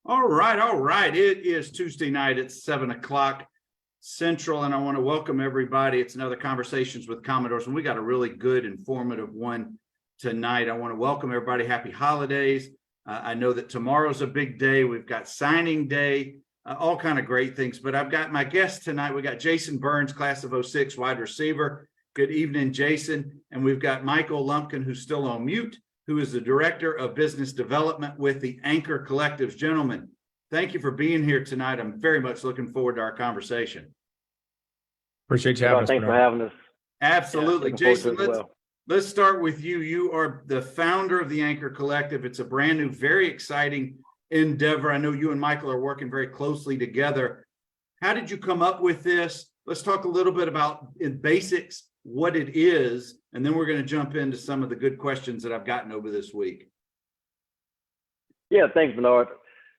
All right. It is Tuesday night at 7 o'clock Central, and I want to welcome everybody. It's another Conversations with Commodores, and we got a really good, informative one tonight. I want to welcome everybody. Happy holidays. I know that tomorrow's a big day. We've got signing day, all kind of great things. But I've got my guest tonight. We got Jason Burns, class of 06, wide receiver. Good evening, Jason. And we've got Michael Lumpkin, who's still on mute, who is the Director of Business Development with the Anchor Collectives. Gentlemen, thank you for being here tonight. I'm very much looking forward to our conversation. Appreciate you having us. Thanks for having us. Absolutely. Yeah, Jason, let's start with you. You are the founder of the Anchor Collective. It's a brand new, very exciting endeavor. I know you and Michael are working very closely together. How did you come up with this? Let's talk a little bit about, in basics, what it is, and then we're going to jump into some of the good questions that I've gotten over this week. Yeah, thanks, Bernard.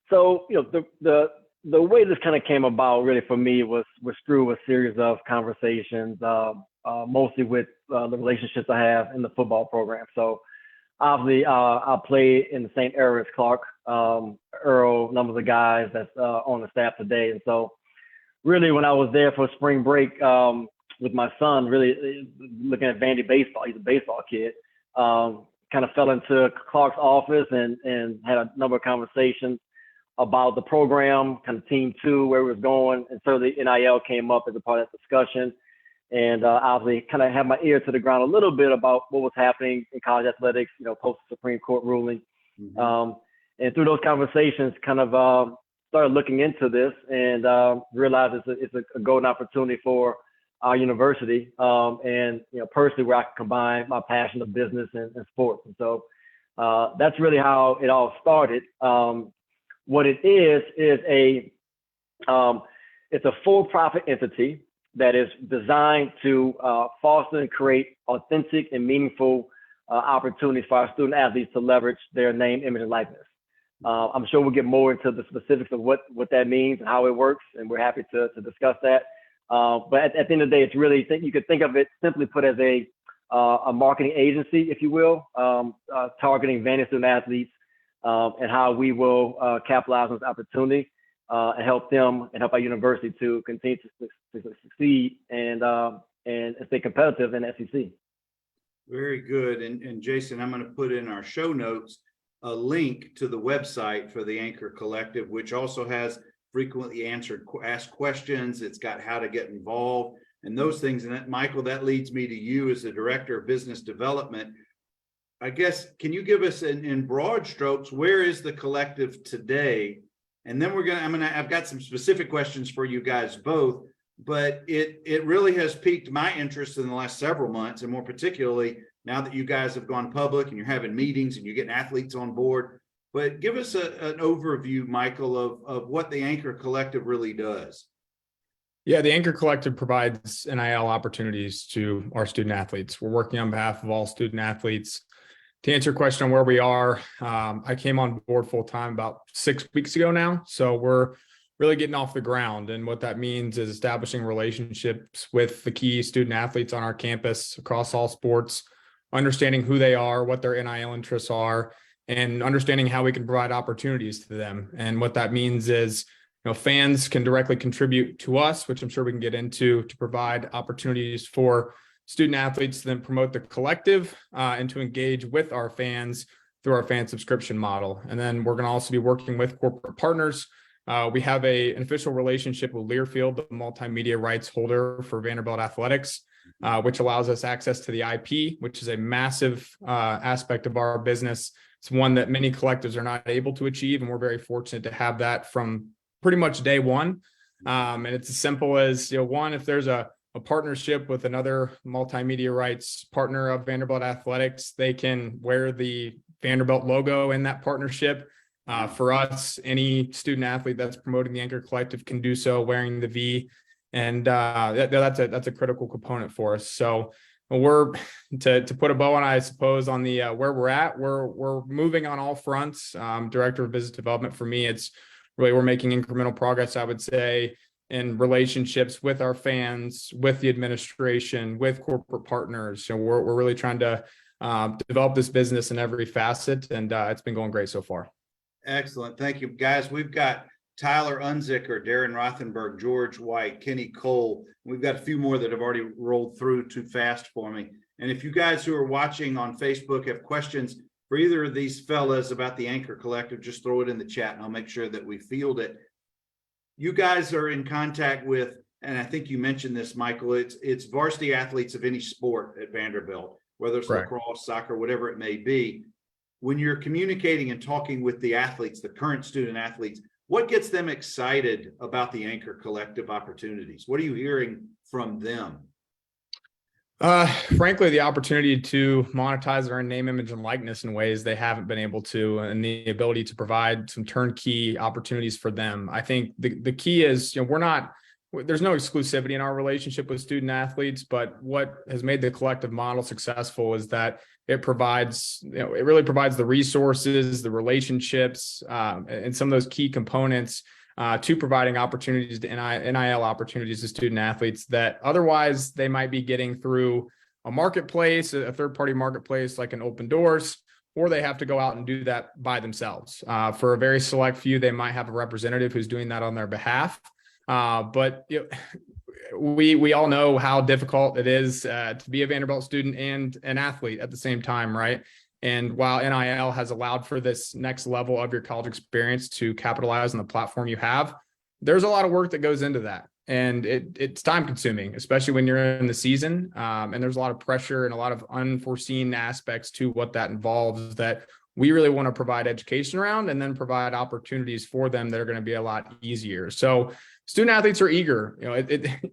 So, the way this kind of came about really for me was through a series of conversations, mostly with the relationships I have in the football program. So obviously I play in the same area as Clark, Earl, numbers of guys that's on the staff today. And so really when I was there for spring break with my son, really looking at Vandy baseball, he's a baseball kid, kind of fell into Clark's office and had a number of conversations about the program, kind of team two, where it was going. And so the NIL came up as a part of that discussion. And obviously kind of had my ear to the ground a little bit about what was happening in college athletics, post Supreme Court ruling. Mm-hmm. And through those conversations, kind of started looking into this and realized it's a golden opportunity for our university. And, personally, where I can combine my passion of business and sports. And so that's really how it all started. What it is it's a for-profit entity that is designed to foster and create authentic and meaningful opportunities for our student athletes to leverage their name, image, and likeness. I'm sure we'll get more into the specifics of what that means and how it works, and we're happy to discuss that. But at the end of the day, it's really, you could think of it simply put as a marketing agency, if you will, targeting Vandy student athletes and how we will capitalize on this opportunity and help them and help our university to continue to succeed and stay competitive in the SEC. Very good. And Jason, I'm going to put in our show notes a link to the website for the Anchor Collective, which also has frequently asked questions. It's got how to get involved and those things. And Michael, that leads me to you as the Director of Business Development. I guess, can you give us in broad strokes, where is the collective today? And then I've got some specific questions for you guys both, but it really has piqued my interest in the last several months, and more particularly now that you guys have gone public and you're having meetings and you're getting athletes on board. But give us an overview, Michael, of what the Anchor Collective really does. Yeah, the Anchor Collective provides NIL opportunities to our student athletes. We're working on behalf of all student athletes. To answer your question on where we are, I came on board full-time about 6 weeks ago now. So we're really getting off the ground. And what that means is establishing relationships with the key student athletes on our campus across all sports, understanding who they are, what their NIL interests are, and understanding how we can provide opportunities to them. And what that means is, fans can directly contribute to us, which I'm sure we can get into, to provide opportunities for student athletes to then promote the collective and to engage with our fans through our fan subscription model. And then we're going to also be working with corporate partners. We have an official relationship with Learfield, the multimedia rights holder for Vanderbilt Athletics, which allows us access to the IP, which is a massive aspect of our business. It's one that many collectives are not able to achieve, and we're very fortunate to have that from pretty much day one. And it's as simple as, one, if there's a partnership with another multimedia rights partner of Vanderbilt Athletics, they can wear the Vanderbilt logo in that partnership. For us, any student athlete that's promoting the Anchor Collective can do so wearing the V, and that's a critical component for us. So we're to put a bow on, I suppose, on the where we're at. We're moving on all fronts. Director of Business Development, for me, it's really we're making incremental progress, I would say, in relationships with our fans, with the administration, with corporate partners. So we're really trying to develop this business in every facet, and it's been going great so far. Excellent. Thank you, guys. We've got Tyler Unzicker, Darren Rothenberg, George White, Kenny Cole. We've got a few more that have already rolled through too fast for me. And if you guys who are watching on Facebook have questions for either of these fellas about the Anchor Collective, just throw it in the chat and I'll make sure that we field it. You guys are in contact with, and I think you mentioned this, Michael, it's varsity athletes of any sport at Vanderbilt, whether it's Correct. lacrosse, soccer, whatever it may be. When you're communicating and talking with the athletes, the current student athletes, what gets them excited about the Anchor Collective opportunities? What are you hearing from them? Frankly, the opportunity to monetize their name, image, and likeness in ways they haven't been able to, and the ability to provide some turnkey opportunities for them. I think the key is, there's no exclusivity in our relationship with student athletes, but what has made the collective model successful is that it provides, it really provides the resources, the relationships, and some of those key components to providing opportunities to NIL opportunities to student athletes that otherwise they might be getting through a marketplace, a third-party marketplace like an Open Doors, or they have to go out and do that by themselves. For a very select few, they might have a representative who's doing that on their behalf. But we all know how difficult it is to be a Vanderbilt student and an athlete at the same time, right? And while NIL has allowed for this next level of your college experience to capitalize on the platform you have, there's a lot of work that goes into that. And it's time consuming, especially when you're in the season. And there's a lot of pressure and a lot of unforeseen aspects to what that involves that we really want to provide education around and then provide opportunities for them that are going to be a lot easier. So student athletes are eager.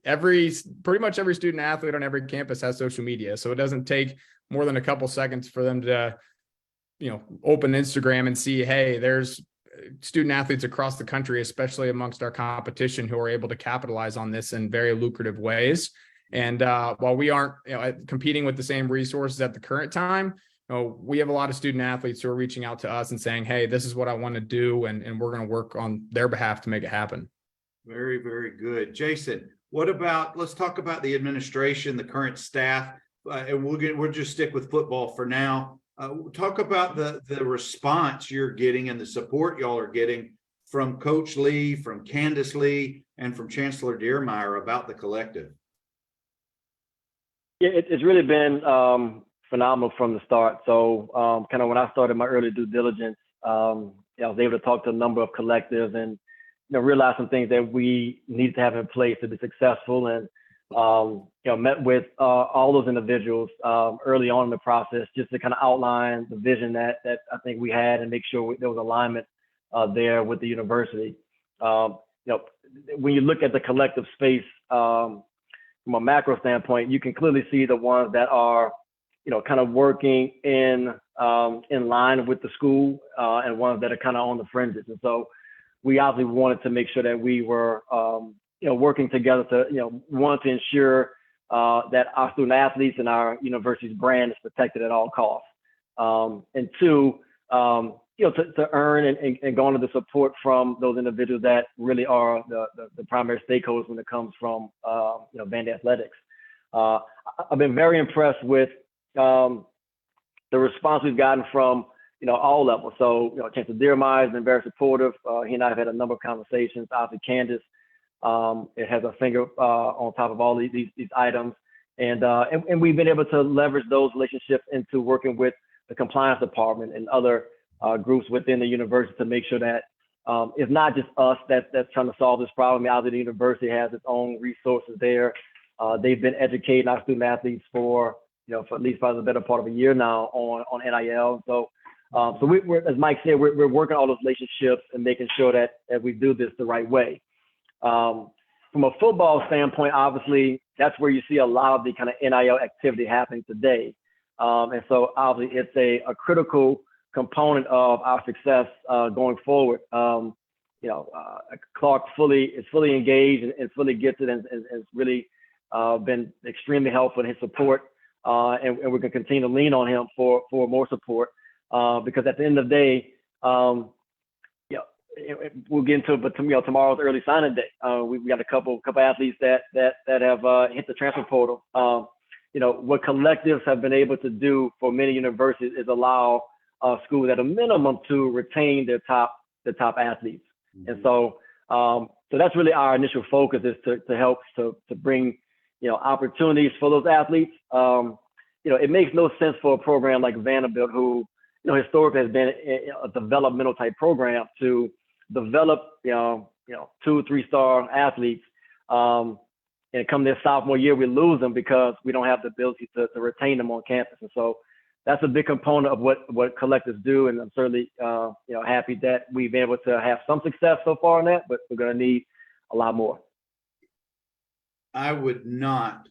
Pretty much every student athlete on every campus has social media. So it doesn't take more than a couple seconds for them to, open Instagram and see, hey, there's student athletes across the country, especially amongst our competition, who are able to capitalize on this in very lucrative ways. And while we aren't competing with the same resources at the current time, we have a lot of student athletes who are reaching out to us and saying, hey, this is what I want to do. And we're going to work on their behalf to make it happen. Very, very good. Jason, let's talk about the administration, the current staff, and we'll just stick with football for now. Talk about the response you're getting and the support y'all are getting from Coach Lee, from Candace Lee, and from Chancellor Dearmeyer about the collective. Yeah, it's really been phenomenal from the start. So kind of when I started my early due diligence, I was able to talk to a number of collectives and realize some things that we needed to have in place to be successful, and met with all those individuals early on in the process just to kind of outline the vision that I think we had and make sure there was alignment there with the university. When you look at the collective space from a macro standpoint, you can clearly see the ones that are kind of working in line with the school and ones that are kind of on the fringes. And so we obviously wanted to make sure that we were working together to want to ensure that our student athletes and our university's brand is protected at all costs. And two, to earn and garner the support from those individuals that really are the primary stakeholders when it comes from Vandy athletics. I've been very impressed with the response we've gotten from all levels. So Chancellor Dearmeyer has been very supportive. He and I have had a number of conversations. Obviously, Candace it has a finger on top of all these items, and we've been able to leverage those relationships into working with the compliance department and other groups within the university to make sure that it's not just us that's trying to solve this problem. Obviously, the university has its own resources there. They've been educating our student athletes for at least probably the better part of a year now on NIL. So we're, as Mike said, we're working all those relationships and making sure that we do this the right way. From a football standpoint, obviously, that's where you see a lot of the kind of NIL activity happening today. And so obviously it's a critical component of our success going forward. Clark is fully engaged and fully gifted and has really been extremely helpful in his support. And we're going to continue to lean on him for more support because at the end of the day, we'll get into it, but tomorrow's early signing day. We've got a couple athletes that have hit the transfer portal. What collectives have been able to do for many universities is allow schools at a minimum to retain their top the top athletes. And so that's really our initial focus, is to help to bring, opportunities for those athletes. It makes no sense for a program like Vanderbilt, who, historically has been a developmental type program, to develop, 2-3-star athletes. And come their sophomore year, we lose them because we don't have the ability to retain them on campus. And so that's a big component of what collectives do. And I'm certainly, happy that we've been able to have some success so far in that, but we're going to need a lot more. I would not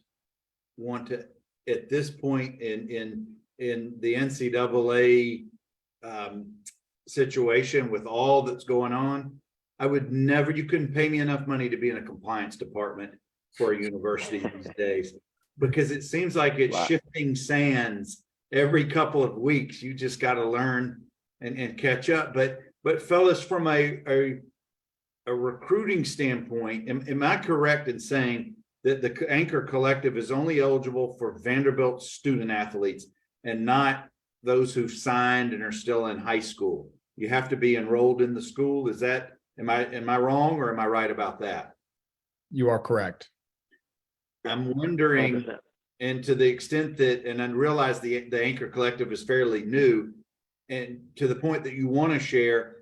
want to, at this point in the NCAA situation, with all that's going on, I would never, you couldn't pay me enough money to be in a compliance department for a university these days, because it seems like it's shifting sands every couple of weeks. You just got to learn and catch up. But fellas, from a recruiting standpoint, am I correct in saying that the Anchor Collective is only eligible for Vanderbilt student athletes and not those who've signed and are still in high school? You have to be enrolled in the school. Is that, am I wrong, or am I right about that? You are correct. I'm wondering, 100%. and to the extent that, and I realize the Anchor Collective is fairly new, and to the point that you want to share,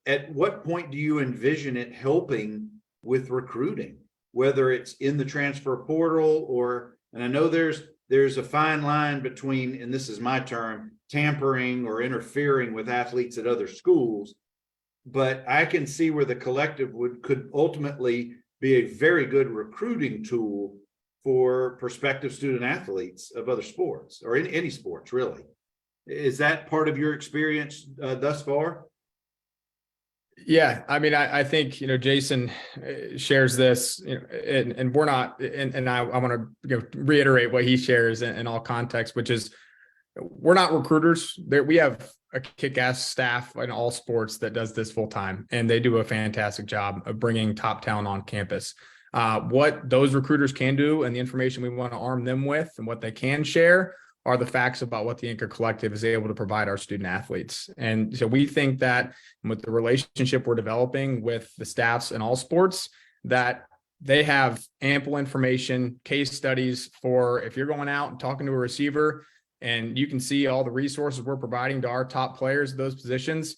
at what point do you envision it helping with recruiting, whether it's in the transfer portal or, and I know there's a fine line between, and this is my term, tampering or interfering with athletes at other schools, but I can see where the collective could ultimately be a very good recruiting tool for prospective student athletes of other sports, or in any sports, really. Is that part of your experience thus far? Yeah, I mean, I think, Jason shares this, and we're not, and I want to reiterate what he shares in all context, which is, we're not recruiters. We have a kick-ass staff in all sports that does this full time, and they do a fantastic job of bringing top talent on campus. What those recruiters can do, and the information we want to arm them with, and what they can share, are the facts about what the Anchor Collective is able to provide our student athletes. And so we think that with the relationship we're developing with the staffs in all sports, that they have ample information, case studies for if you're going out and talking to a receiver, and you can see all the resources we're providing to our top players, those positions.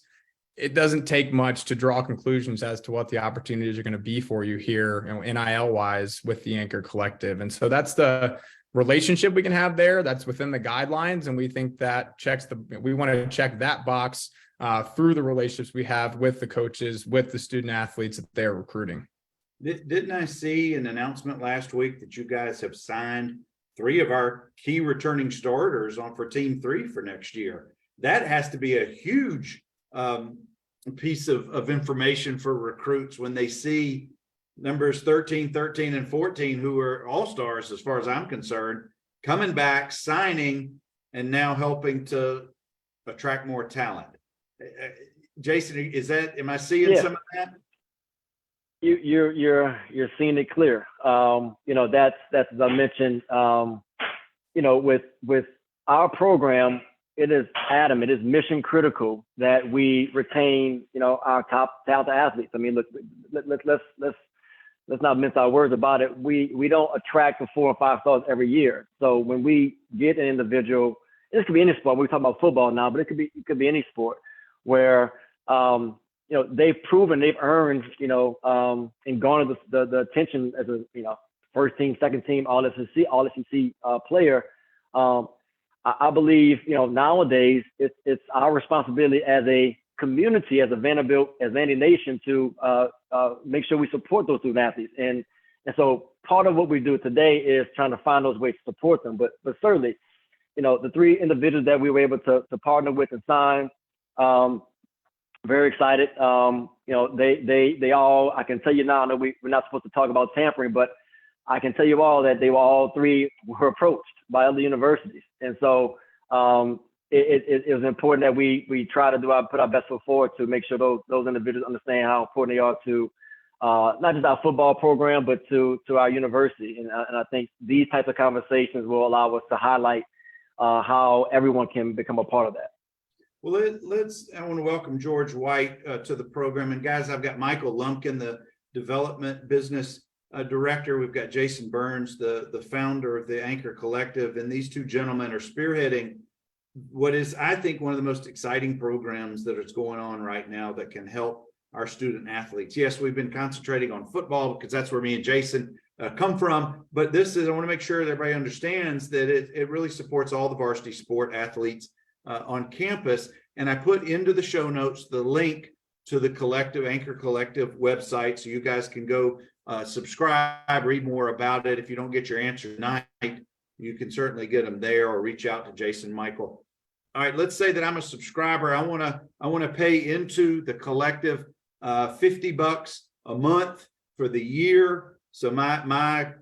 It doesn't take much to draw conclusions as to what the opportunities are going to be for you here, NIL wise, with the Anchor Collective. And so that's the relationship we can have there. That's within the guidelines. And we think that we want to check that box through the relationships we have with the coaches, with the student athletes that they're recruiting. Didn't I see an announcement last week that you guys have signed 3 of our key returning starters for Team 3 for next year? That has to be a huge piece of information for recruits when they see numbers 13, and 14, who are all-stars as far as I'm concerned, coming back, signing, and now helping to attract more talent. Jason, am I seeing some of that? You're seeing it clear. That's as I mentioned, with our program, it is mission critical that we retain, our top talented athletes. I mean, look, let's not mince our words about it. We don't attract the 4 or 5 stars every year. So when we get an individual, this could be any sport. We're talking about football now, but it could be any sport where they've proven, they've earned, and garnered the attention as a first team, second team, all SEC player. I believe nowadays it's our responsibility as a community, as a Vanderbilt, as Vandy Nation, to make sure we support those student athletes. And so part of what we do today is trying to find those ways to support them. But certainly, the 3 individuals that we were able to partner with and sign, very excited. They all, I can tell you now, I know we're not supposed to talk about tampering, but I can tell you all that all 3 were approached by other universities. And so it was important that we try to put our best foot forward to make sure those individuals understand how important they are to not just our football program, but to our university. And I think these types of conversations will allow us to highlight how everyone can become a part of that. Well, I want to welcome George White to the program. And guys, I've got Michael Lumpkin, the development business director. We've got Jason Burns, the founder of the Anchor Collective. And these two gentlemen are spearheading what is, I think, one of the most exciting programs that is going on right now that can help our student athletes. Yes, we've been concentrating on football because that's where me and Jason come from. But this is, I want to make sure that everybody understands that it really supports all the varsity sport athletes on campus. And I put into the show notes the link to the collective, Anchor Collective website, so you guys can go subscribe, read more about it. If you don't get your answer tonight, you can certainly get them there, or reach out to Jason, Michael. All right, let's say that I'm a subscriber. I want to pay into the collective $50 a month for the year. So my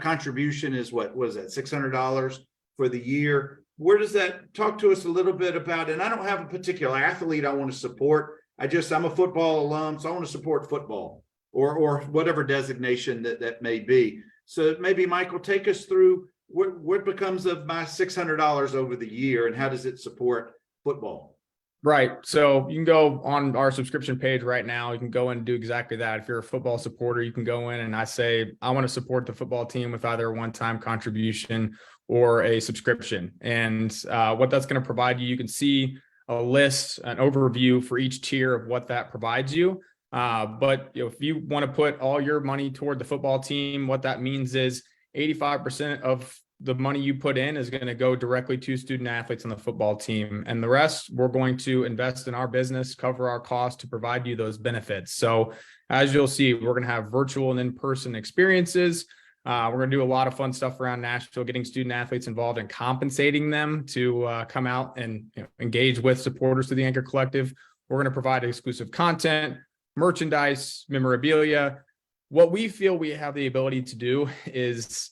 contribution is what was that, $600 for the year. Where does that, talk to us a little bit about? And I don't have a particular athlete I want to support. I'm a football alum, so I want to support football or whatever designation that may be. So maybe Michael, take us through what becomes of my $600 over the year, and how does it support football? Right. So you can go on our subscription page right now. You can go and do exactly that. If you're a football supporter, you can go in and I say, I want to support the football team with either a one-time contribution or a subscription. And what that's going to provide you, you can see a list, an overview for each tier of what that provides you. But if you want to put all your money toward the football team, what that means is 85% of the money you put in is going to go directly to student athletes on the football team. And the rest, we're going to invest in our business, cover our costs to provide you those benefits. So as you'll see, we're going to have virtual and in-person experiences. We're going to do a lot of fun stuff around Nashville, getting student athletes involved and compensating them to come out and engage with supporters through the Anchor Collective. We're going to provide exclusive content, merchandise, memorabilia. What we feel we have the ability to do is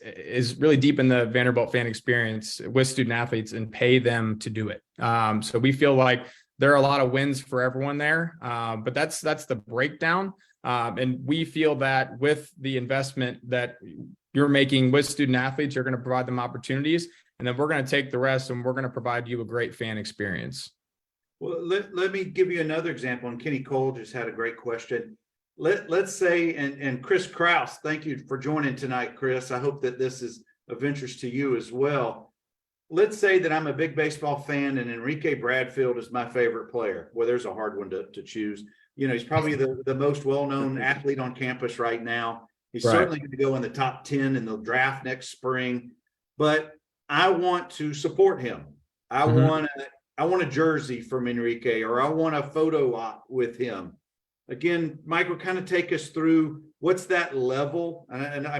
really deepen the Vanderbilt fan experience with student athletes and pay them to do it. So we feel like there are a lot of wins for everyone there, but that's the breakdown. And we feel that with the investment that you're making with student athletes, you're going to provide them opportunities, and then we're going to take the rest and we're going to provide you a great fan experience. Well, let me give you another example. And Kenny Cole just had a great question. Let's say, and Chris Kraus, thank you for joining tonight, Chris. I hope that this is of interest to you as well. Let's say that I'm a big baseball fan and Enrique Bradfield is my favorite player. Well, there's a hard one to choose. He's probably the most well-known athlete on campus right now. He's certainly going to go in the top 10 in the draft next spring, but I want to support him. I want a jersey from Enrique, or I want a photo op with him. Again, Michael, kind of take us through what's that level, and I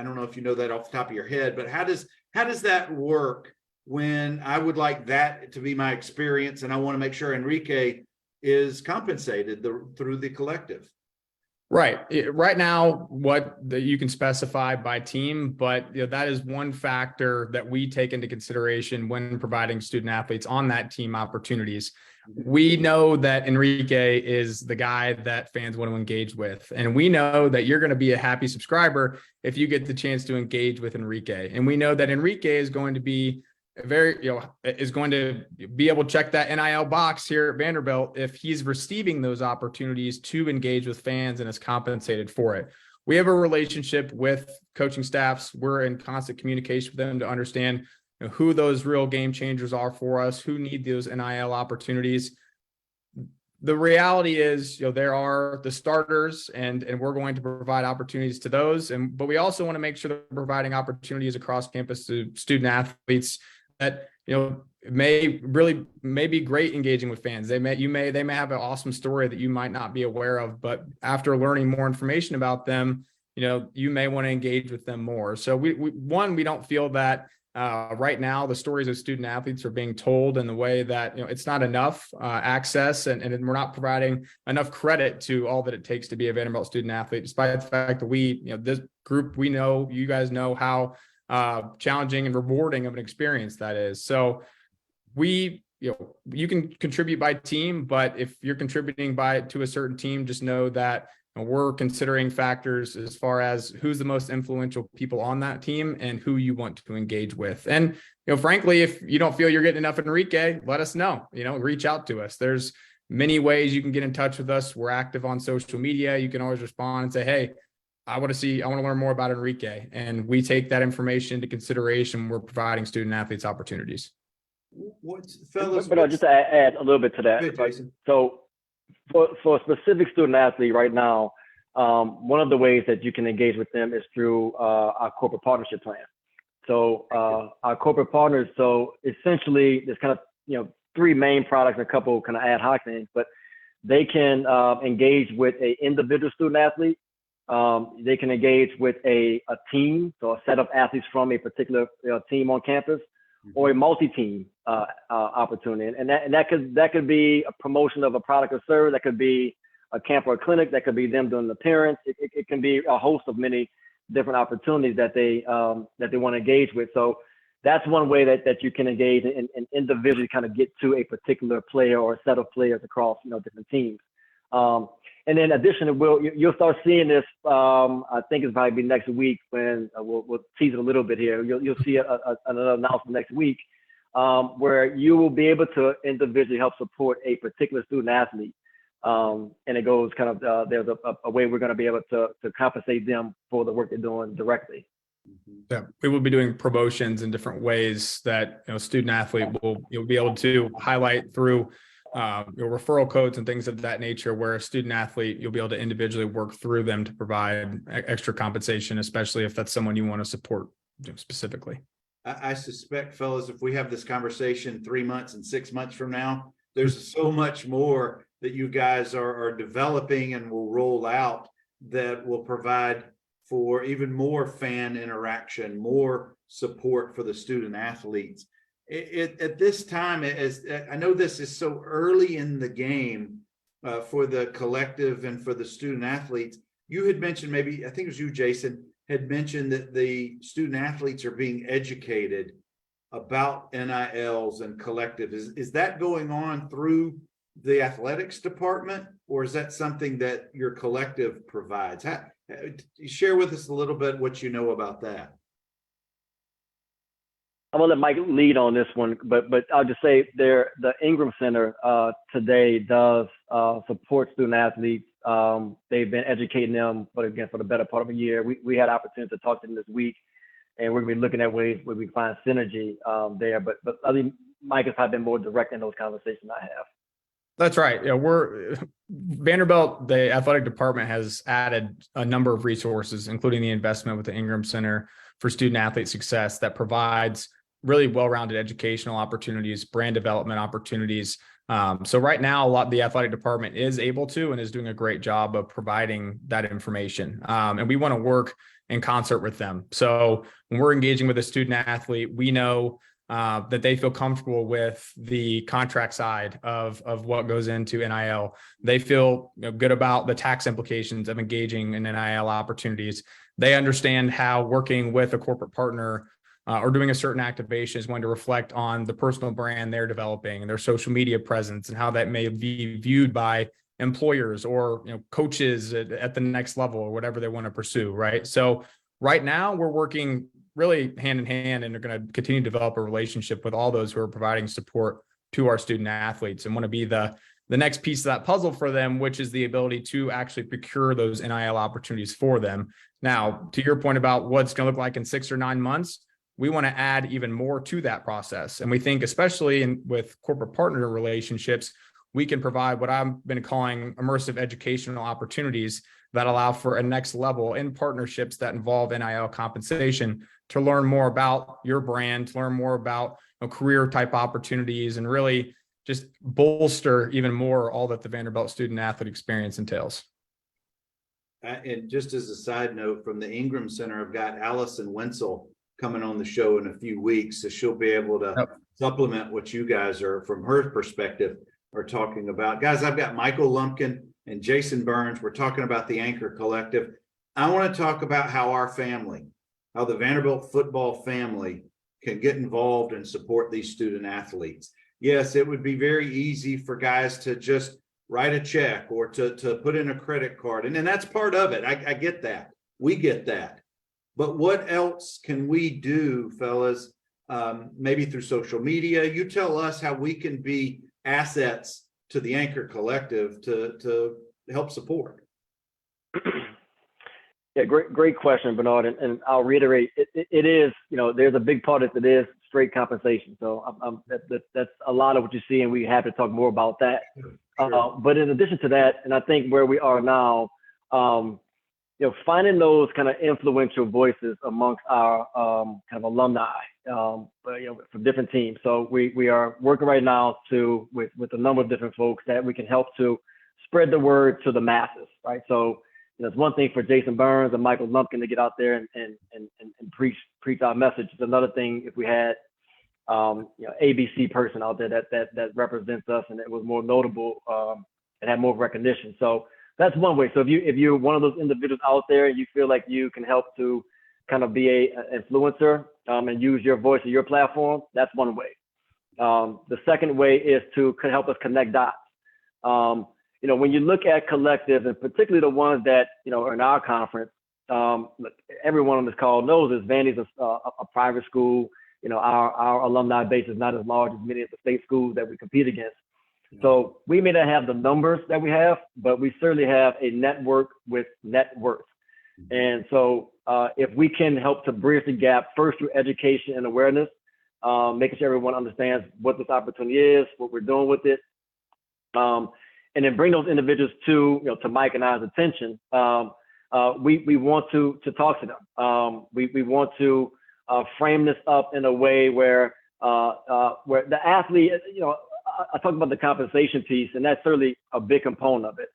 don't know if you know that off the top of your head, but how does that work when I would like that to be my experience, and I want to make sure Enrique is compensated through the collective? Right. Right now, you can specify by team, but that is one factor that we take into consideration when providing student athletes on that team opportunities. We know that Enrique is the guy that fans want to engage with. And we know that you're going to be a happy subscriber if you get the chance to engage with Enrique. And we know that Enrique is going to be is going to be able to check that NIL box here at Vanderbilt if he's receiving those opportunities to engage with fans and is compensated for it. We have a relationship with coaching staffs. We're in constant communication with them to understand who those real game changers are for us, who need those NIL opportunities. The reality is, there are the starters, and we're going to provide opportunities to those. But we also want to make sure that we're providing opportunities across campus to student athletes that may be great engaging with fans. They may have an awesome story that you might not be aware of, but after learning more information about them, you may want to engage with them more. So we don't feel that right now the stories of student athletes are being told in the way that it's not enough access, and we're not providing enough credit to all that it takes to be a Vanderbilt student athlete, despite the fact that this group, we know, you guys know how challenging and rewarding of an experience that is. So you can contribute by team, but if you're contributing to a certain team, just know that And we're considering factors as far as who's the most influential people on that team and who you want to engage with. And, frankly, if you don't feel you're getting enough Enrique, let us know, reach out to us. There's many ways you can get in touch with us. We're active on social media. You can always respond and say, hey, I want to learn more about Enrique. And we take that information into consideration when we're providing student athletes opportunities. Fellas, but just to add a little bit to that. Good, Jason. So for a specific student athlete right now, one of the ways that you can engage with them is through our corporate partnership plan. So our corporate partners, so essentially there's kind of, three main products and a couple kind of ad hoc things, but they can engage with an individual student athlete. They can engage with a team, so a set of athletes from a particular team on campus, or a multi-team opportunity, and that could be a promotion of a product or service. That could be a camp or a clinic. That could be them doing the appearance. It can be a host of many different opportunities that they want to engage with. So that's one way that you can engage and individually kind of get to a particular player or a set of players across different teams. And then additionally, you'll start seeing this. I think it's probably be next week when we'll tease it a little bit here. You'll see another announcement next week where you will be able to individually help support a particular student athlete. And it goes kind of there's a way we're going to be able to compensate them for the work they're doing directly. Yeah, we will be doing promotions in different ways that student athlete you'll be able to highlight through referral codes and things of that nature, where a student athlete, you'll be able to individually work through them to provide extra compensation, especially if that's someone you want to support specifically. I suspect, fellas, if we have this conversation 3 months and 6 months from now, there's so much more that you guys are developing and will roll out that will provide for even more fan interaction, more support for the student athletes. At this time, as I know this is so early in the game for the collective and for the student athletes, you had mentioned, maybe I think it was you, Jason, had mentioned that the student athletes are being educated about NILs and collective. Is that going on through the athletics department, or is that something that your collective provides? Share with us a little bit what you know about that. I'm gonna let Mike lead on this one, but I'll just say the Ingram Center today does support student athletes. They've been educating them, but again, for the better part of a year. We had opportunity to talk to them this week, and we're gonna be looking at ways where we find synergy there. But I think Mike has probably been more direct in those conversations I have. That's right. We're Vanderbilt, the athletic department has added a number of resources, including the investment with the Ingram Center for Student Athlete Success that provides really well-rounded educational opportunities, brand development opportunities. So right now, a lot of the athletic department is able to and is doing a great job of providing that information. And we want to work in concert with them. So when we're engaging with a student athlete, we know that they feel comfortable with the contract side of what goes into NIL. They feel good about the tax implications of engaging in NIL opportunities. They understand how working with a corporate partner or doing a certain activation is going to reflect on the personal brand they're developing and their social media presence, and how that may be viewed by employers or coaches at the next level or whatever they want to pursue, right? So right now we're working really hand in hand, and are going to continue to develop a relationship with all those who are providing support to our student athletes and want to be the next piece of that puzzle for them, which is the ability to actually procure those NIL opportunities for them. Now, to your point about what's going to look like in 6 or 9 months, we want to add even more to that process. And we think, especially with corporate partner relationships, we can provide what I've been calling immersive educational opportunities that allow for a next level in partnerships that involve NIL compensation to learn more about your brand, to learn more about career type opportunities, and really just bolster even more all that the Vanderbilt student athlete experience entails. And just as a side note, from the Ingram Center, I've got Allison Wenzel coming on the show in a few weeks, so she'll be able to supplement what you guys are, from her perspective, are talking about. Guys, I've got Michael Lumpkin and Jason Burns. We're talking about the Anchor Collective. I want to talk about how the Vanderbilt football family can get involved and support these student athletes. Yes, it would be very easy for guys to just write a check or to put in a credit card. And then that's part of it. I get that. We get that. But what else can we do, fellas? Maybe through social media. You tell us how we can be assets to the Anchor Collective to help support. Yeah, great question, Bernard. And I'll reiterate, it is, there's a big part of it is straight compensation. So that's a lot of what you see, and we have to talk more about that. Sure. But in addition to that, and I think where we are now, finding those kind of influential voices amongst our kind of alumni, from different teams. So we are working right now with a number of different folks that we can help to spread the word to the masses, right? So it's one thing for Jason Burns and Michael Lumpkin to get out there and preach our message. It's another thing if we had ABC person out there that represents us and it was more notable and had more recognition. So that's one way. So if you're one of those individuals out there and you feel like you can help to kind of be an influencer and use your voice or your platform, that's one way. The second way is to help us connect dots. When you look at collectives, and particularly the ones that are in our conference, everyone on this call knows this. Vandy's a private school. Our alumni base is not as large as many of the state schools that we compete against. So we may not have the numbers that we have, but we certainly have a network with net worth. And so if we can help to bridge the gap first through education and awareness, making sure everyone understands what this opportunity is, what we're doing with it, and then bring those individuals to Mike and I's attention. We want to talk to them. We want to frame this up in a way where the athlete, I talk about the compensation piece, and that's certainly a big component of it.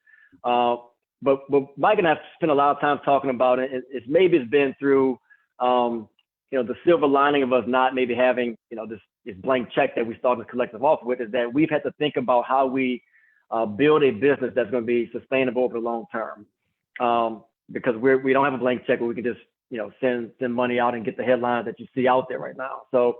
But Mike and I spent a lot of time talking about it. It's been through, the silver lining of us not maybe having, this blank check that we started the collective off with, is that we've had to think about how we build a business that's going to be sustainable over the long term. Because we don't have a blank check where we can just, send money out and get the headlines that you see out there right now. So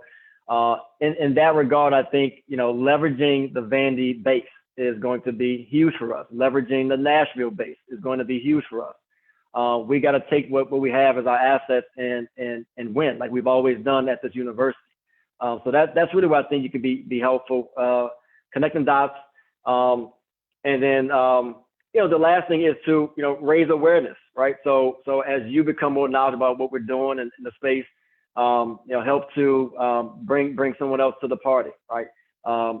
in that regard, I think, leveraging the Vandy base is going to be huge for us. Leveraging the Nashville base is going to be huge for us. We got to take what we have as our assets and win, like we've always done at this university. So that's really where I think you can be helpful, connecting dots. And then, the last thing is to, raise awareness, right? So as you become more knowledgeable about what we're doing in the space, help to bring someone else to the party, right?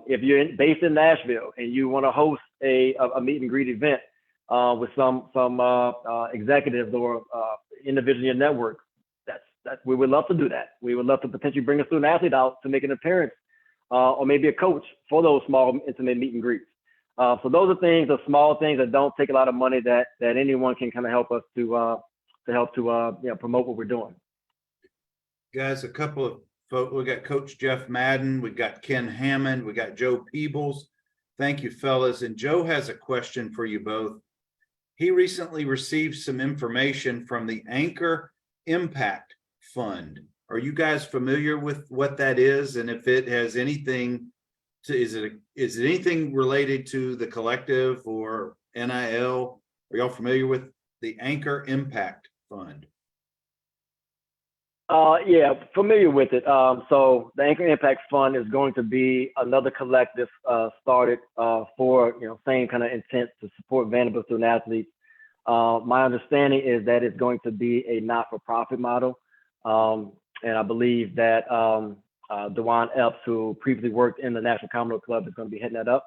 If you're based in Nashville and you want to host a meet and greet event with some executives or individuals in your network, we would love to do that. We would love to potentially bring a student athlete out to make an appearance or maybe a coach for those small intimate meet and greets. So those are things, the small things that don't take a lot of money that anyone can kind of help us to promote what we're doing. Guys, a couple of folks, we got Coach Jeff Madden, we got Ken Hammond, we got Joe Peebles. Thank you, fellas. And Joe has a question for you both. He recently received some information from the Anchor Impact Fund. Are you guys familiar with what that is? And if it has anything is it anything related to the collective or NIL? Are y'all familiar with the Anchor Impact Fund? Yeah, familiar with it. So the Anchor Impact Fund is going to be another collective started for same kind of intent to support Vanderbilt student athletes. My understanding is that it's going to be a not-for-profit model, and I believe that Dewan Epps, who previously worked in the National Commodore Club, is going to be heading that up.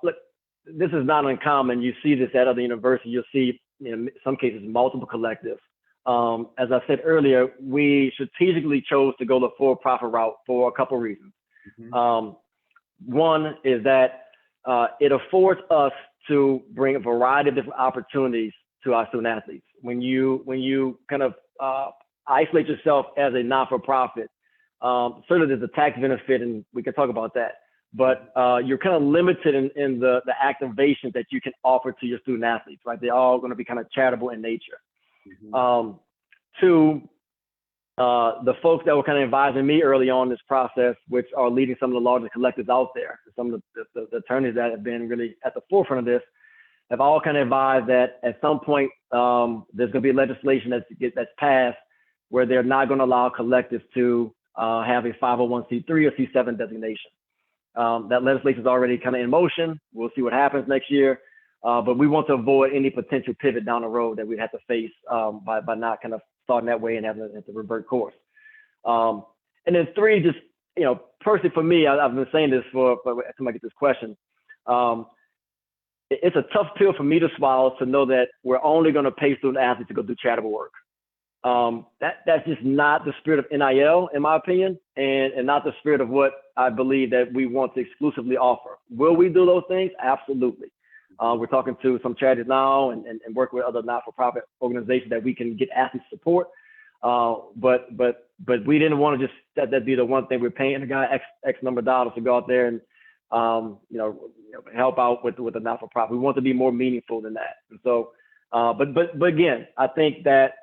Look, this is not uncommon. You see this at other universities. You'll see, in some cases, multiple collectives. As I said earlier, we strategically chose to go the for-profit route for a couple of reasons. Mm-hmm. One is that it affords us to bring a variety of different opportunities to our student athletes. When you kind of isolate yourself as a not-for-profit, certainly there's a tax benefit, and we can talk about that. But you're kind of limited in the activations that you can offer to your student athletes, right? They're all going to be kind of charitable in nature. Mm-hmm. Two, the folks that were kind of advising me early on in this process, which are leading some of the largest collectives out there, some of the attorneys that have been really at the forefront of this, have all kind of advised that at some point there's going to be legislation that's passed where they're not going to allow collectives to have a 501c3 or C7 designation. That legislation is already kind of in motion. We'll see what happens next year. But we want to avoid any potential pivot down the road that we'd have to face by not kind of starting that way and having to revert course. And then three, just, personally for me, I've been saying this for somebody get this question. It's a tough pill for me to swallow to know that we're only going to pay student athletes to go do charitable work. That's just not the spirit of NIL, in my opinion, and not the spirit of what I believe that we want to exclusively offer. Will we do those things? Absolutely. We're talking to some charities now and work with other not-for-profit organizations that we can get athlete support. But we didn't want to just that be the one thing we're paying a guy X number of dollars to go out there and help out with the not-for-profit. We want to be more meaningful than that. And so, but again, I think that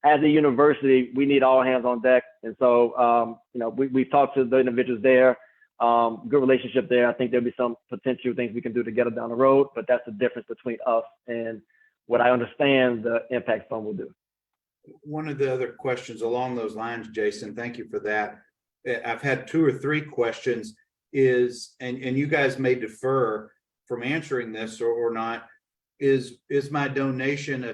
as a university, we need all hands on deck. And so, we've talked to the individuals there. Good relationship there. I think there'll be some potential things we can do together down the road, but that's the difference between us and what I understand the Impact Fund will do. One of the other questions along those lines, Jason, thank you for that. I've had 2 or 3 questions and you guys may defer from answering this or not, is my donation a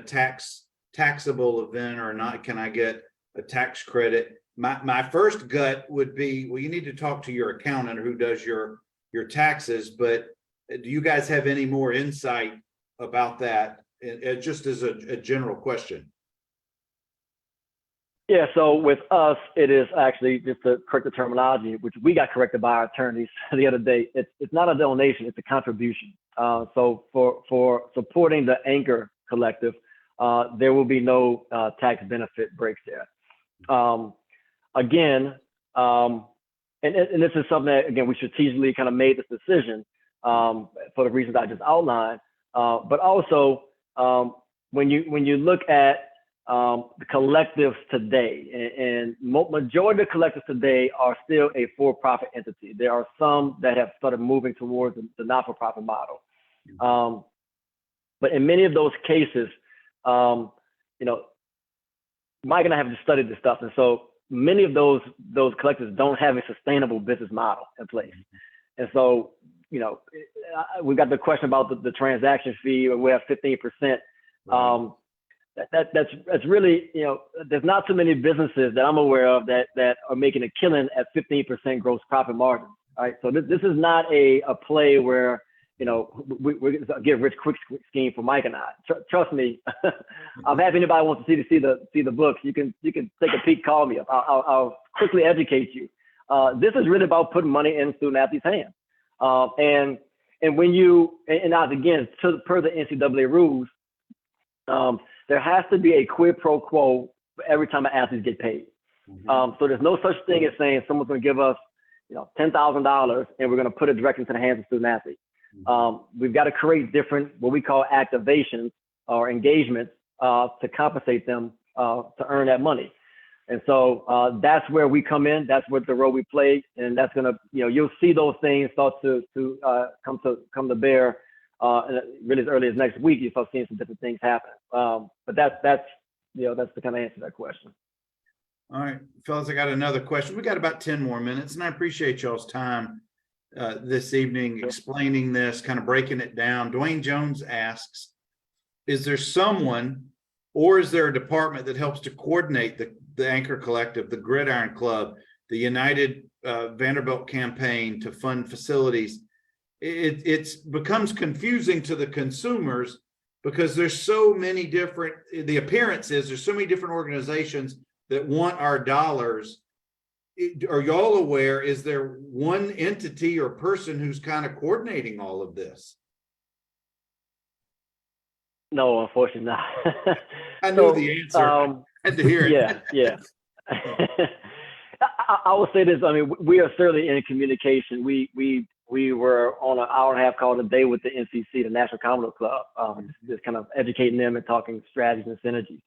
taxable event or not? Can I get a tax credit? My first gut would be, well, you need to talk to your accountant who does your taxes, but do you guys have any more insight about that? Just as a general question. Yeah, so with us, it is actually, just to correct the terminology, which we got corrected by our attorneys the other day, it's not a donation, it's a contribution. So for supporting the Anchor Collective, there will be no tax benefit breaks there. Again, and this is something that, again, we strategically kind of made this decision for the reasons I just outlined. But also, when you look at the collectives today, and majority of the collectives today are still a for-profit entity. There are some that have started moving towards the not-for-profit model. But in many of those cases, Mike and I have just studied this stuff, and so many of those collectives don't have a sustainable business model in place. And so, we've got the question about the transaction fee, where we have 15%. That's really, there's not too many businesses that I'm aware of that are making a killing at 15% gross profit margin. Right. So this is not a play where, we get rich quick scheme for Mike and I. Trust me, I'm happy anybody wants to see the books. You can take a peek, call me up. I'll quickly educate you. This is really about putting money in student athletes' hands. And when again, per the NCAA rules, there has to be a quid pro quo every time an athlete gets paid. So there's no such thing as saying someone's going to give us, $10,000 and we're going to put it directly into the hands of student athletes. We've got to create different, what we call activations or engagements to compensate them to earn that money. And so that's where we come in. That's what the role we play, and that's going to, you'll see those things start to come to bear. Really as early as next week, you start seeing some different things happen. But that's the kind of answer to that question. All right, fellas, I got another question. We got about 10 more minutes, and I appreciate y'all's time this evening explaining this, kind of breaking it down. Dwayne Jones asks, is there someone or is there a department that helps to coordinate the Anchor Collective, the Gridiron Club, the United Vanderbilt campaign to fund facilities? It becomes confusing to the consumers because there's so many different, the appearance is there's so many different organizations that want our dollars. Are y'all aware, is there one entity or person who's kind of coordinating all of this? No, unfortunately not. I knew the answer. I had to hear it. Yeah. I will say this. I mean, we are certainly in communication. We were on an hour-and-a-half call today with the NCC, the National Commodore Club, just kind of educating them and talking strategies and synergies.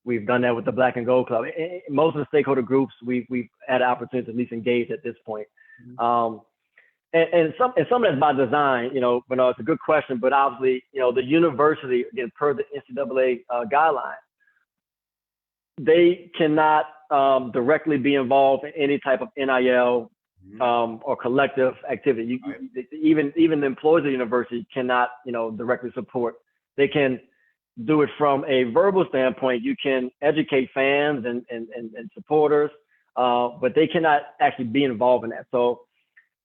We've done that with the Black and Gold Club. Most of the stakeholder groups we've had an opportunity to at least engage at this point. And some of that's by design, but it's a good question. But obviously, the university, again, per the NCAA guidelines, they cannot directly be involved in any type of NIL or collective activity. Even the employees of the university cannot, directly support. They can do it from a verbal standpoint. You can educate fans and supporters, but they cannot actually be involved in that. So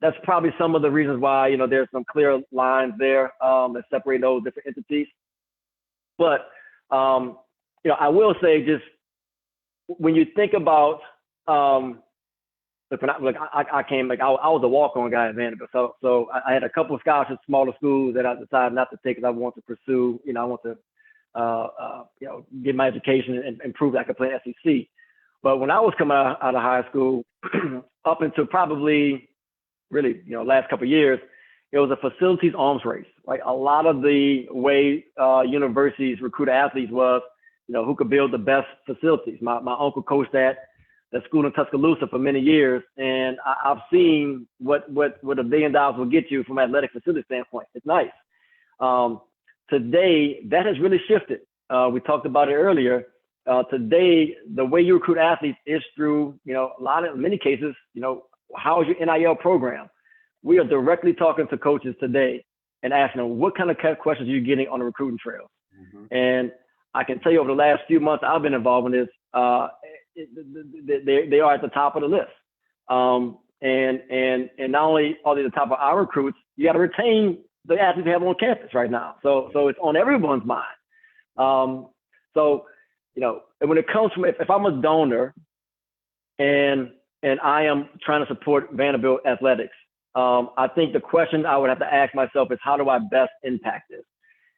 that's probably some of the reasons why, there's some clear lines there that separate those different entities. But, I will say, just when you think about, I was a walk-on guy at Vanderbilt. So I had a couple of scholarships, smaller schools that I decided not to take because I want to pursue, I want to, get my education and prove that I could play SEC. But when I was coming out of high school, up until probably really, last couple of years, it was a facilities arms race. Like a lot of the way universities recruit athletes was, who could build the best facilities. My uncle coached at the school in Tuscaloosa for many years, and I've seen what $1 billion will get you from an athletic facility standpoint. It's nice. Today, that has really shifted. We talked about it earlier. Today, the way you recruit athletes is through, many cases, how is your NIL program? We are directly talking to coaches today and asking them, what kind of questions are you getting on the recruiting trail? And I can tell you over the last few months I've been involved in this, they are at the top of the list. And not only are they the top of our recruits, you got to retain the athletes we have on campus right now. So it's on everyone's mind. When it comes from, if I'm a donor and I am trying to support Vanderbilt athletics, I think the question I would have to ask myself is, how do I best impact this?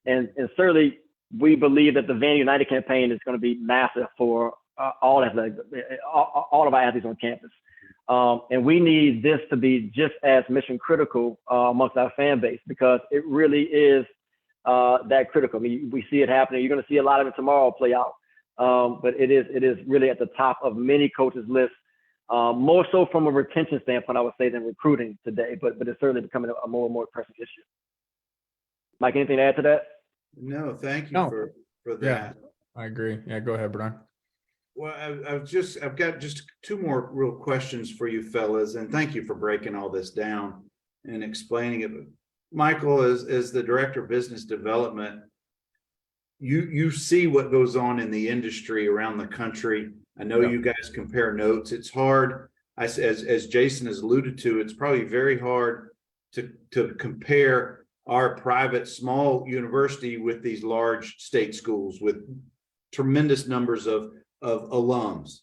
And certainly we believe that the Van United campaign is going to be massive for all of our athletes on campus. And we need this to be just as mission critical amongst our fan base, because it really is that critical. I mean, we see it happening. You're going to see a lot of it tomorrow play out. But it is really at the top of many coaches' lists, more so from a retention standpoint, I would say, than recruiting today. But it's certainly becoming a more and more pressing issue. Mike, anything to add to that? No, thank you for that. Yeah, I agree. Yeah, go ahead, Brian. Well, I've got just two more real questions for you fellas, and thank you for breaking all this down and explaining it. Michael, as the director of business development, you see what goes on in the industry around the country. I know you guys compare notes. It's hard. As Jason has alluded to, it's probably very hard to compare our private small university with these large state schools with tremendous numbers of alums.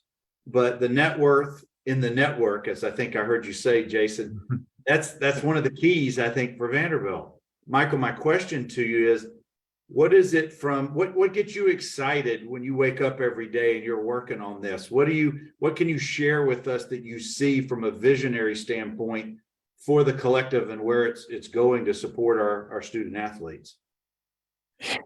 But the net worth in the network, as I think I heard you say, Jason, that's one of the keys, I think, for Vanderbilt. Michael, my question to you is, what is it what gets you excited when you wake up every day and you're working on this? What can you share with us that you see from a visionary standpoint for the collective and where it's going to support our student athletes?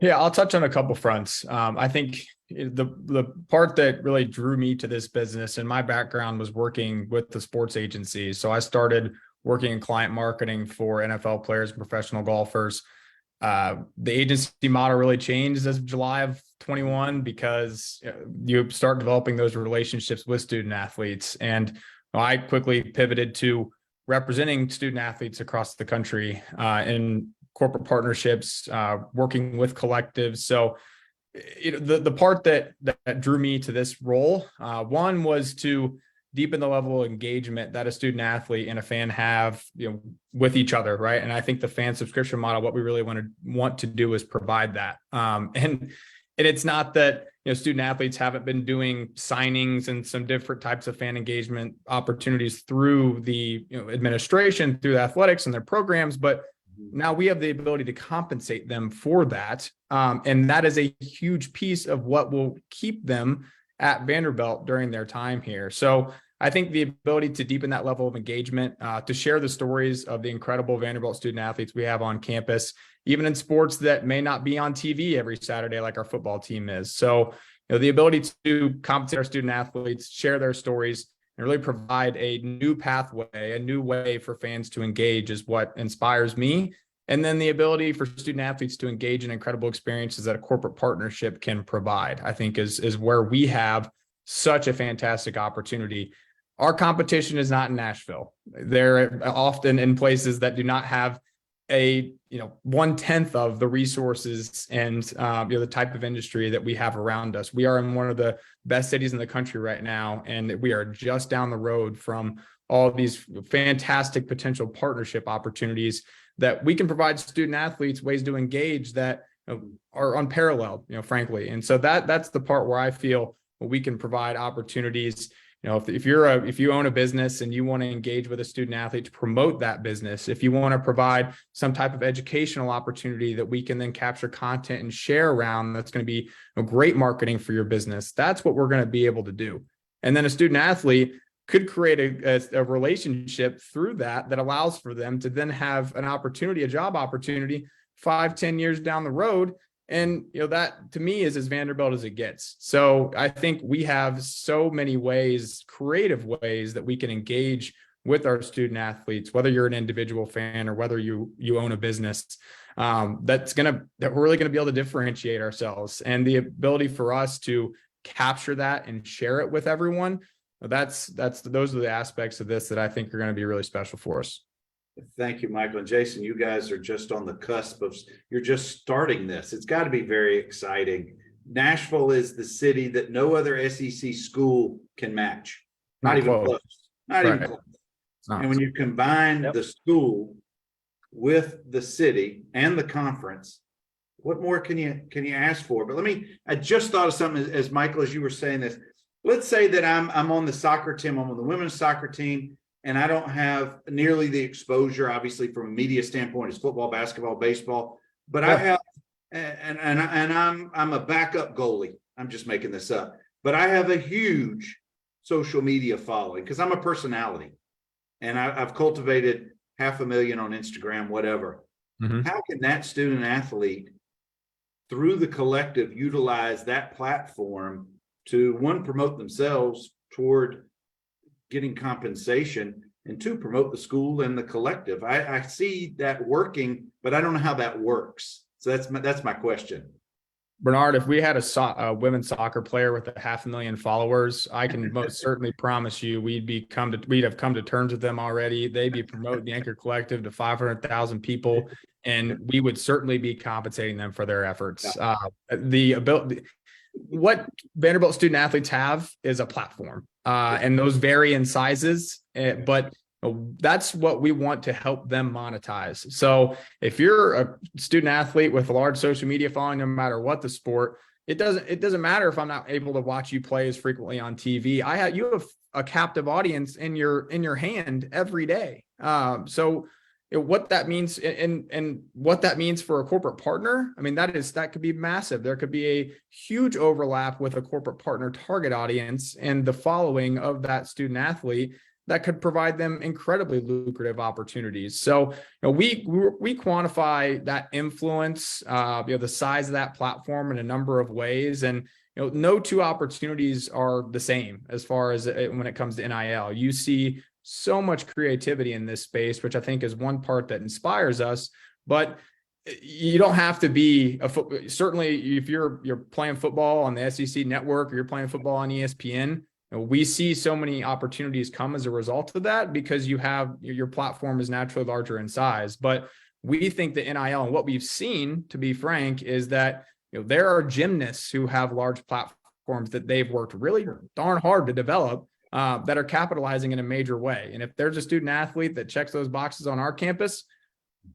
Yeah, I'll touch on a couple fronts. I think the part that really drew me to this business, and my background was working with the sports agencies. So I started working in client marketing for NFL players and professional golfers. The agency model really changed as of July of 21 because you start developing those relationships with student athletes. And I quickly pivoted to representing student athletes across the country in corporate partnerships, working with collectives. So the part that drew me to this role, one was to deepen the level of engagement that a student athlete and a fan have, with each other, right? And I think the fan subscription model, what we really want to do is provide that. And it's not that student athletes haven't been doing signings and some different types of fan engagement opportunities through the administration, through the athletics and their programs, but now we have the ability to compensate them for that. And that is a huge piece of what will keep them at Vanderbilt during their time here. So I think the ability to deepen that level of engagement, to share the stories of the incredible Vanderbilt student athletes we have on campus, even in sports that may not be on TV every Saturday, like our football team is. So, the ability to compensate our student athletes, share their stories, and really provide a new pathway, a new way for fans to engage is what inspires me. And then the ability for student athletes to engage in incredible experiences that a corporate partnership can provide, I think is where we have such a fantastic opportunity. Our competition is not in Nashville. They're often in places that do not have a 1/10 of the resources and the type of industry that we have around us. We are in one of the best cities in the country right now, and we are just down the road from all of these fantastic potential partnership opportunities that we can provide student athletes ways to engage that are unparalleled, frankly. And so that's the part where I feel we can provide opportunities. If you own a business and you want to engage with a student athlete to promote that business, if you want to provide some type of educational opportunity that we can then capture content and share around, that's going to be great marketing for your business. That's what we're going to be able to do. And then a student athlete could create a relationship through that allows for them to then have an opportunity, a job opportunity 5-10 years down the road. And that to me is as Vanderbilt as it gets. So I think we have so many ways, creative ways that we can engage with our student athletes, whether you're an individual fan or whether you own a business, that we're really going to be able to differentiate ourselves. And the ability for us to capture that and share it with everyone, those are the aspects of this that I think are going to be really special for us. Thank you, Michael and Jason. You guys are just on the cusp of, you're just starting this. It's got to be very exciting. Nashville is the city that no other SEC school can match. Not even close. Not even close. And when you combine the school with the city and the conference, what more can you ask for? But I just thought of something as Michael, as you were saying this. Let's say that I'm on the soccer team, I'm on the women's soccer team, and I don't have nearly the exposure, obviously, from a media standpoint as football, basketball, baseball. But I have, and I'm a backup goalie. I'm just making this up. But I have a huge social media following because I'm a personality, and I've cultivated 500,000 on Instagram, whatever. Mm-hmm. How can that student athlete, through the collective, utilize that platform to, one, promote themselves toward getting compensation, and two, promote the school and the collective? I see that working, but I don't know how that works. So that's my question. Bernard, if we had a women's soccer player with 500,000 followers, I can most certainly promise you we'd have come to terms with them already. They'd be promoting the Anchor Collective to 500,000 people, and we would certainly be compensating them for their efforts. What Vanderbilt student athletes have is a platform, and those vary in sizes, but that's what we want to help them monetize. So if you're a student athlete with a large social media following, no matter what the sport, it doesn't matter if I'm not able to watch you play as frequently on TV. You have a captive audience in your hand every day. So what that means and what that means for a corporate partner, I mean, that could be massive. There could be a huge overlap with a corporate partner target audience and the following of that student athlete that could provide them incredibly lucrative opportunities. So we quantify that influence, the size of that platform in a number of ways, and no two opportunities are the same as far as when it comes to NIL. You see so much creativity in this space, which I think is one part that inspires us. But you don't have to be certainly if you're playing football on the SEC network or you're playing football on ESPN, we see so many opportunities come as a result of that because your platform is naturally larger in size. But we think that NIL, and what we've seen, to be frank, is that there are gymnasts who have large platforms that they've worked really darn hard to develop, that are capitalizing in a major way. And if there's a student athlete that checks those boxes on our campus,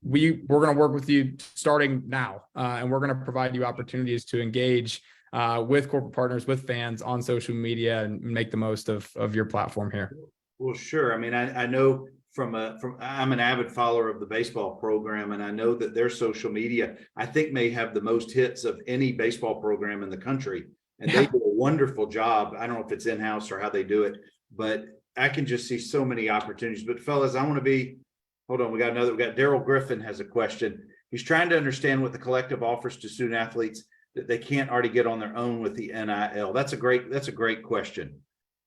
we're going to work with you starting now, and we're going to provide you opportunities to engage with corporate partners, with fans on social media, and make the most of your platform here. Well, sure. I mean, I know I'm an avid follower of the baseball program, and I know that their social media, I think, may have the most hits of any baseball program in the country. And they do a wonderful job. I don't know if it's in-house or how they do it, but I can just see so many opportunities. But fellas, hold on. We got Daryl Griffin has a question. He's trying to understand what the collective offers to student athletes that they can't already get on their own with the NIL? That's a great question.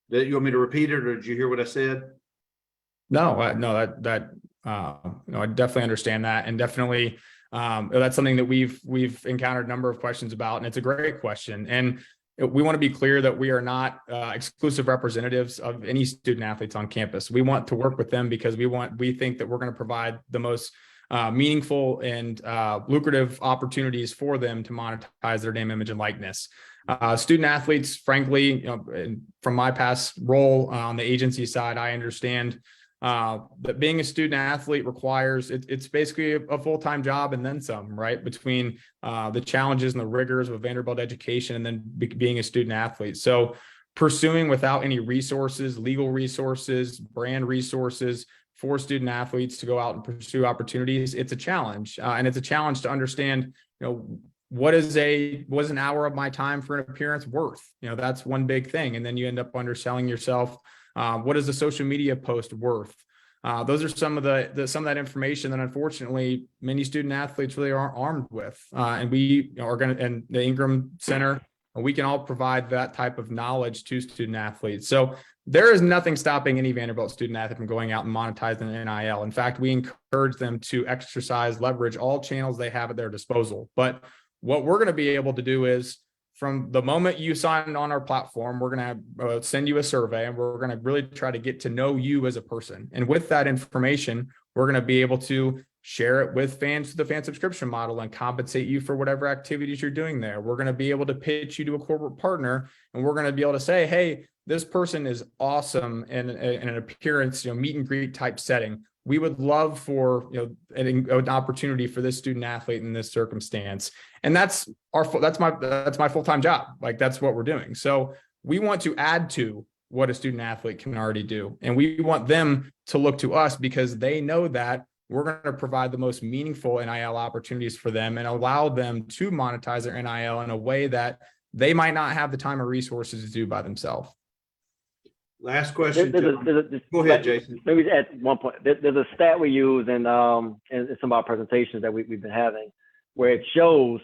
You want me to repeat it, or did you hear what I said? No, no, I definitely understand that, and definitely that's something that we've encountered a number of questions about, and it's a great question. And we want to be clear that we are not exclusive representatives of any student athletes on campus. We want to work with them because we think that we're going to provide the most meaningful and lucrative opportunities for them to monetize their name, image, and likeness. Student athletes, frankly, from my past role on the agency side, I understand that being a student athlete requires it's basically a full-time job and then some, right? Between the challenges and the rigors of Vanderbilt education and then being a student athlete. So pursuing without any resources, legal resources, brand resources for student athletes to go out and pursue opportunities, it's a challenge. And it's a challenge to understand, what is an hour of my time for an appearance worth? That's one big thing. And then you end up underselling yourself. What is the social media post worth? Those are some of that information that unfortunately many student athletes really aren't armed with. And we are and the Ingram Center, we can all provide that type of knowledge to student athletes. So there is nothing stopping any Vanderbilt student athlete from going out and monetizing an NIL. In fact, we encourage them to leverage all channels they have at their disposal. But what we're going to be able to do is, from the moment you sign on our platform, we're going to send you a survey, and we're going to really try to get to know you as a person. And with that information, we're going to be able to share it with fans, the fan subscription model, and compensate you for whatever activities you're doing there. We're going to be able to pitch you to a corporate partner, and we're going to be able to say, hey, this person is awesome in an appearance, meet and greet type setting. We would love for an opportunity for this student athlete in this circumstance, and that's my full-time job. Like, that's what we're doing. So we want to add to what a student athlete can already do, and we want them to look to us because they know that we're going to provide the most meaningful NIL opportunities for them and allow them to monetize their NIL in a way that they might not have the time or resources to do by themselves. Last question. Go ahead, Jason. Maybe at one point, there's a stat we use in some of our presentations that we've been having, where it shows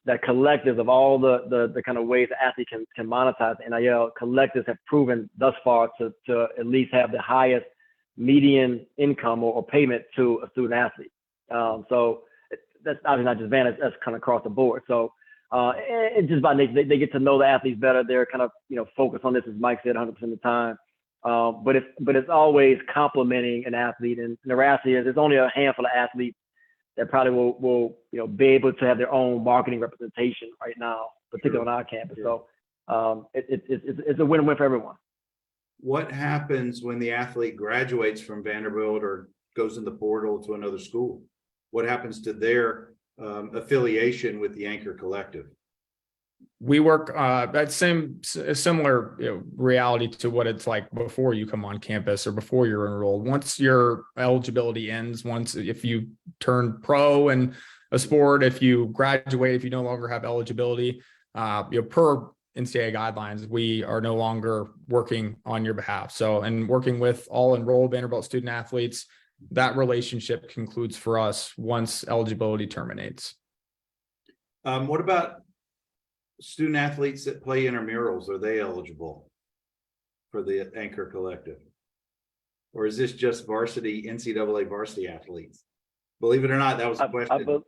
that collectives of all the kind of ways the athlete can monetize NIL, collectives have proven thus far to at least have the highest median income or payment to a student athlete. So that's obviously not just Vanderbilt, that's kind of across the board. So it's just by nature, they get to know the athletes better. They're kind of focused on this, as Mike said, 100% of the time. But it's always complimenting an athlete, and the reality is there's only a handful of athletes that probably will be able to have their own marketing representation right now, particularly on our campus. So it's a win-win for everyone. What happens when the athlete graduates from Vanderbilt or goes in the portal to another school? What happens to their affiliation with the Anchor Collective? We work that similar reality to what it's like before you come on campus or before you're enrolled. Once your eligibility ends, if you turn pro in a sport, if you graduate, if you no longer have eligibility, per NCAA guidelines, we are no longer working on your behalf. So, and working with all enrolled Vanderbilt student athletes, that relationship concludes for us once eligibility terminates. What about student athletes that play intramurals? Are they eligible for the Anchor Collective? Or is this just NCAA varsity athletes? Believe it or not, that was a question.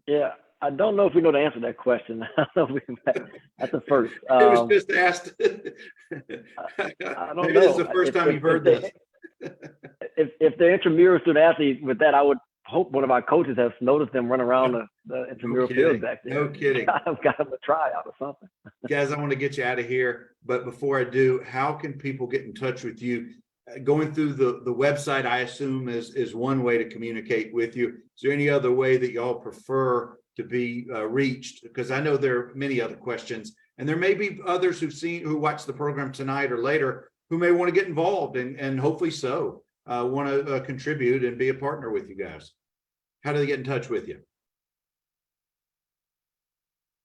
Yeah, I don't know if we know the answer to that question. That's the first. It was just asked. I don't Maybe know. this is the first time you've heard this. If they're intramural student athletes, with that, I would hope one of our coaches has noticed them run around the intramural field back there. No kidding. I've got them a tryout or something. Guys, I want to get you out of here, but before I do, how can people get in touch with you? Going through the website, I assume is one way to communicate with you. Is there any other way that y'all prefer to be reached? Because I know there are many other questions, and there may be others who watch the program tonight or later who may want to get involved and hopefully want to contribute and be a partner with you guys. How do they get in touch with you?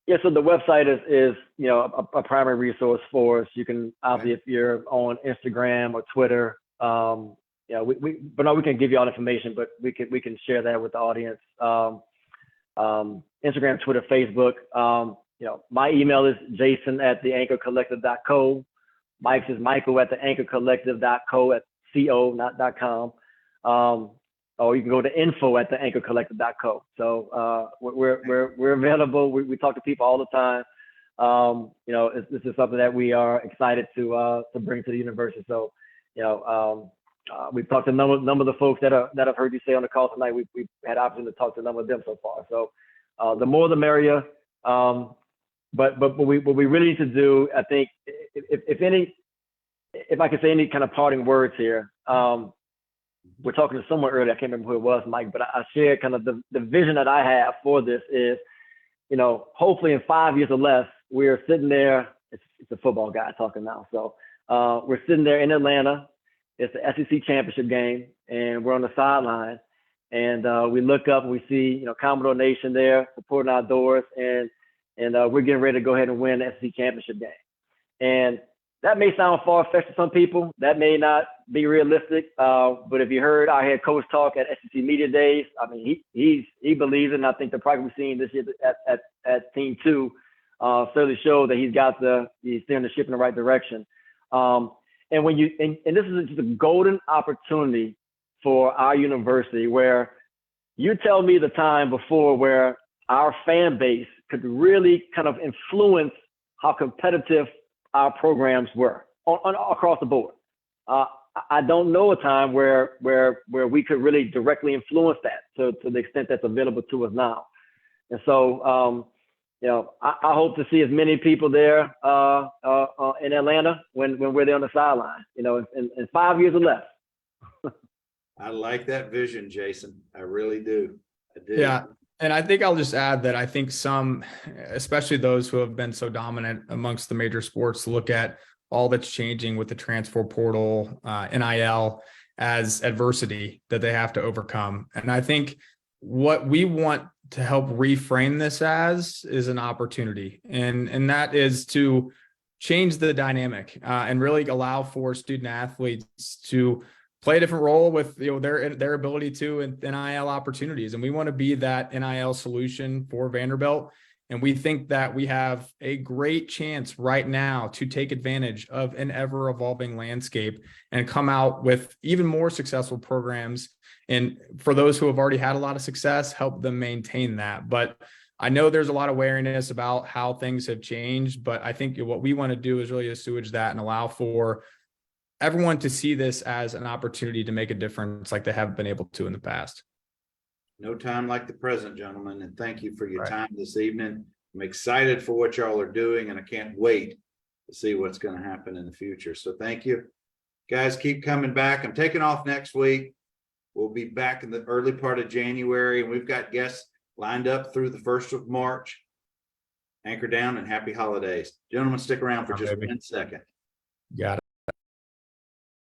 Yeah, so the website is a primary resource for us. You can obviously, if you're on Instagram or Twitter, we can give you all the information, but we can share that with the audience. Instagram, Twitter, Facebook. My email is jason@theanchorcollective.co. Mike's is michael@theanchorcollective.co, not .com. Or you can go to info@theanchorcollective.co. So we're available. We talk to people all the time. This is something that we are excited to bring to the university. So, we've talked to a number of the folks that have heard you say on the call tonight. We've had the opportunity to talk to a number of them so far. So, the more the merrier. But what we really need to do, I think, if I could say any kind of parting words here, we're talking to someone earlier, I can't remember who it was, Mike, but I shared kind of the vision that I have for this is, hopefully in 5 years or less, we're sitting there, it's a football guy talking now. So we're sitting there in Atlanta, it's the SEC championship game, and we're on the sideline, and we look up and we see, Commodore Nation there supporting our doors, and we're getting ready to go ahead and win the SEC championship game. And that may sound far-fetched to some people. That may not be realistic. But if you heard our head coach talk at SEC Media Days, I mean, he believes it. And I think the progress we've seen this year at Team 2 certainly showed that he's steering the ship in the right direction. And this is just a golden opportunity for our university, where you tell me the time before where our fan base could really kind of influence how competitive our programs were across the board. I don't know a time where we could really directly influence that to the extent that's available to us now. And so, I hope to see as many people there in Atlanta when we're there on the sideline, in 5 years or less. I like that vision, Jason. I really do. I do. Yeah. And I think I'll just add that I think some, especially those who have been so dominant amongst the major sports, look at all that's changing with the transfer portal, NIL, as adversity that they have to overcome. And I think what we want to help reframe this as is an opportunity. And that is to change the dynamic and really allow for student athletes to play a different role with their ability to and NIL opportunities. And we want to be that NIL solution for Vanderbilt. And we think that we have a great chance right now to take advantage of an ever evolving landscape and come out with even more successful programs. And for those who have already had a lot of success, help them maintain that. But I know there's a lot of wariness about how things have changed, but I think what we want to do is really assuage that and allow for everyone to see this as an opportunity to make a difference like they have been able to in the past. No time like the present, gentlemen, and thank you for your time this evening. I'm excited for what y'all are doing, and I can't wait to see what's going to happen in the future. So thank you. Guys, keep coming back. I'm taking off next week. We'll be back in the early part of January, and we've got guests lined up through the 1st of March. Anchor down and happy holidays. Gentlemen, stick around for just 1 second. Got it.